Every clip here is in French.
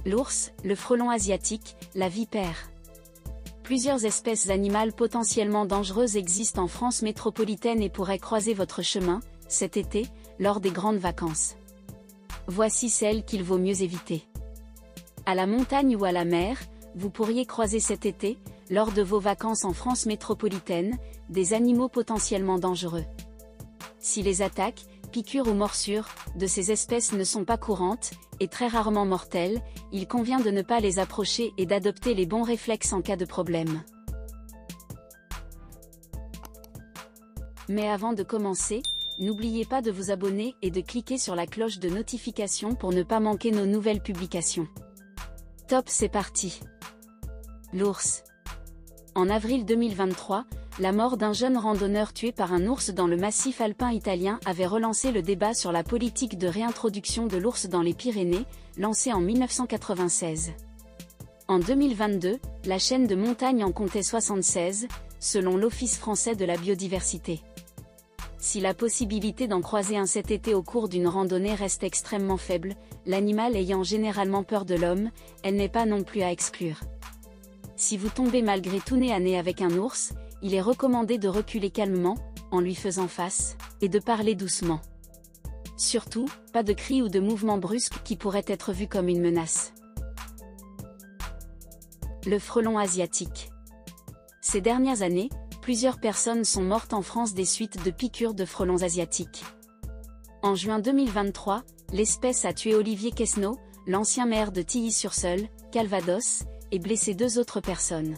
L'ours, le frelon asiatique, la vipère. Plusieurs espèces animales potentiellement dangereuses existent en France métropolitaine et pourraient croiser votre chemin, cet été, lors des grandes vacances. Voici celles qu'il vaut mieux éviter. À la montagne ou à la mer, vous pourriez croiser cet été, lors de vos vacances en France métropolitaine, des animaux potentiellement dangereux. Si les attaques, piqûres ou morsures, de ces espèces ne sont pas courantes, et très rarement mortelles, il convient de ne pas les approcher et d'adopter les bons réflexes en cas de problème. Mais avant de commencer, n'oubliez pas de vous abonner et de cliquer sur la cloche de notification pour ne pas manquer nos nouvelles publications. Top, c'est parti. L'ours. En avril 2023, la mort d'un jeune randonneur tué par un ours dans le massif alpin italien avait relancé le débat sur la politique de réintroduction de l'ours dans les Pyrénées, lancée en 1996. En 2022, la chaîne de montagne en comptait 76, selon l'Office français de la biodiversité. Si la possibilité d'en croiser un cet été au cours d'une randonnée reste extrêmement faible, l'animal ayant généralement peur de l'homme, elle n'est pas non plus à exclure. Si vous tombez malgré tout nez à nez avec un ours, il est recommandé de reculer calmement, en lui faisant face, et de parler doucement. Surtout, pas de cris ou de mouvements brusques qui pourraient être vus comme une menace. Le frelon asiatique. Ces dernières années, plusieurs personnes sont mortes en France des suites de piqûres de frelons asiatiques. En juin 2023, l'espèce a tué Olivier Quesneau, l'ancien maire de Tilly-sur-Seulles, Calvados, et blessé 2 autres personnes.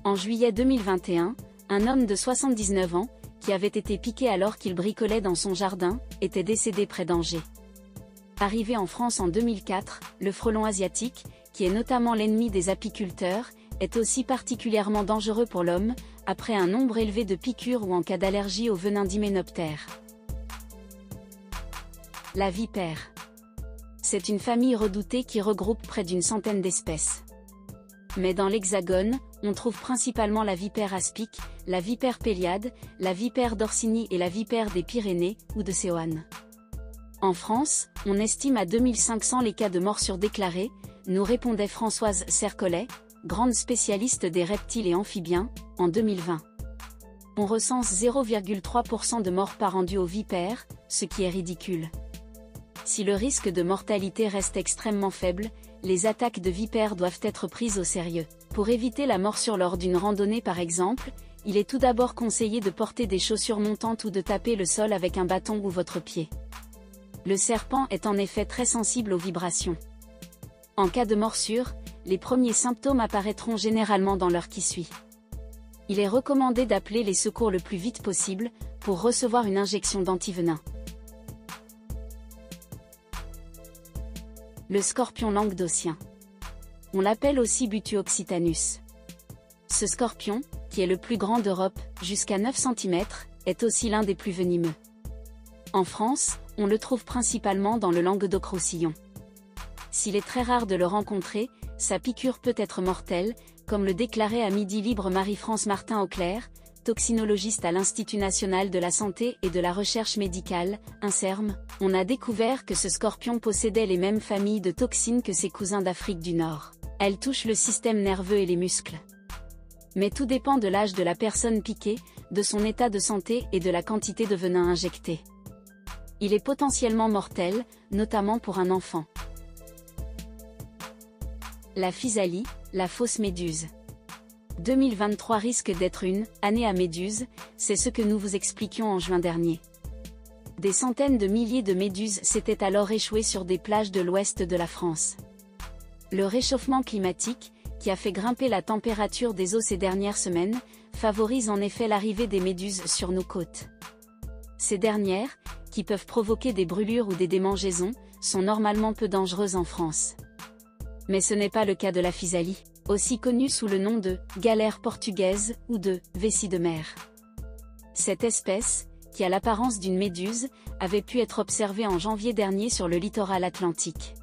En juillet 2021, un homme de 79 ans, qui avait été piqué alors qu'il bricolait dans son jardin, était décédé près d'Angers. Arrivé en France en 2004, le frelon asiatique, qui est notamment l'ennemi des apiculteurs, est aussi particulièrement dangereux pour l'homme, après un nombre élevé de piqûres ou en cas d'allergie au venin d'hyménoptères. La vipère. C'est une famille redoutée qui regroupe près d'une centaine d'espèces. Mais dans l'Hexagone, on trouve principalement la vipère aspic, la vipère péliade, la vipère d'Orsini et la vipère des Pyrénées, ou de Séoane. En France, on estime à 2500 les cas de morsures déclarés, nous répondait Françoise Cercollet, grande spécialiste des reptiles et amphibiens, en 2020. On recense 0,3% de morts par an dues aux vipères, ce qui est ridicule. Si le risque de mortalité reste extrêmement faible, les attaques de vipères doivent être prises au sérieux. Pour éviter la morsure lors d'une randonnée par exemple, il est tout d'abord conseillé de porter des chaussures montantes ou de taper le sol avec un bâton ou votre pied. Le serpent est en effet très sensible aux vibrations. En cas de morsure, les premiers symptômes apparaîtront généralement dans l'heure qui suit. Il est recommandé d'appeler les secours le plus vite possible, pour recevoir une injection d'antivenin. Le scorpion languedocien. On l'appelle aussi Butu occitanus. Ce scorpion, qui est le plus grand d'Europe, jusqu'à 9 cm, est aussi l'un des plus venimeux. En France, on le trouve principalement dans le Languedoc-Roussillon. S'il est très rare de le rencontrer, sa piqûre peut être mortelle, comme le déclarait à Midi Libre Marie-France Martin-Auclair, toxinologiste à l'Institut national de la santé et de la recherche médicale, INSERM. On a découvert que ce scorpion possédait les mêmes familles de toxines que ses cousins d'Afrique du Nord. Elle touche le système nerveux et les muscles. Mais tout dépend de l'âge de la personne piquée, de son état de santé et de la quantité de venin injecté. Il est potentiellement mortel, notamment pour un enfant. La physalie, la fausse méduse. 2023 risque d'être une année à méduses, c'est ce que nous vous expliquions en juin dernier. Des centaines de milliers de méduses s'étaient alors échouées sur des plages de l'ouest de la France. Le réchauffement climatique, qui a fait grimper la température des eaux ces dernières semaines, favorise en effet l'arrivée des méduses sur nos côtes. Ces dernières, qui peuvent provoquer des brûlures ou des démangeaisons, sont normalement peu dangereuses en France. Mais ce n'est pas le cas de la physalie, aussi connue sous le nom de galère portugaise ou de vessie de mer. Cette espèce, qui a l'apparence d'une méduse, avait pu être observée en janvier dernier sur le littoral atlantique.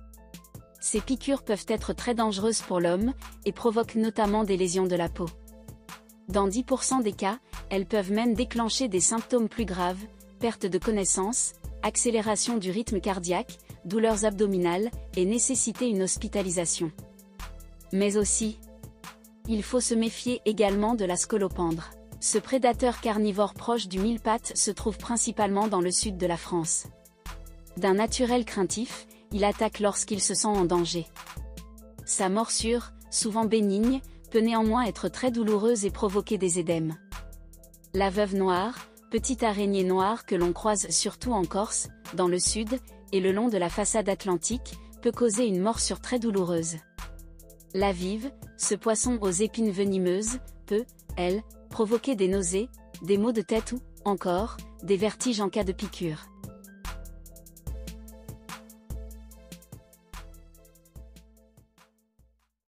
Ces piqûres peuvent être très dangereuses pour l'homme, et provoquent notamment des lésions de la peau. Dans 10% des cas, elles peuvent même déclencher des symptômes plus graves, perte de connaissance, accélération du rythme cardiaque, douleurs abdominales, et nécessiter une hospitalisation. Mais aussi, il faut se méfier également de la scolopendre. Ce prédateur carnivore proche du mille-pattes se trouve principalement dans le sud de la France. D'un naturel craintif, il attaque lorsqu'il se sent en danger. Sa morsure, souvent bénigne, peut néanmoins être très douloureuse et provoquer des édèmes. La veuve noire, petite araignée noire que l'on croise surtout en Corse, dans le sud, et le long de la façade atlantique, peut causer une morsure très douloureuse. La vive, ce poisson aux épines venimeuses, peut, elle, provoquer des nausées, des maux de tête ou, encore, des vertiges en cas de piqûre.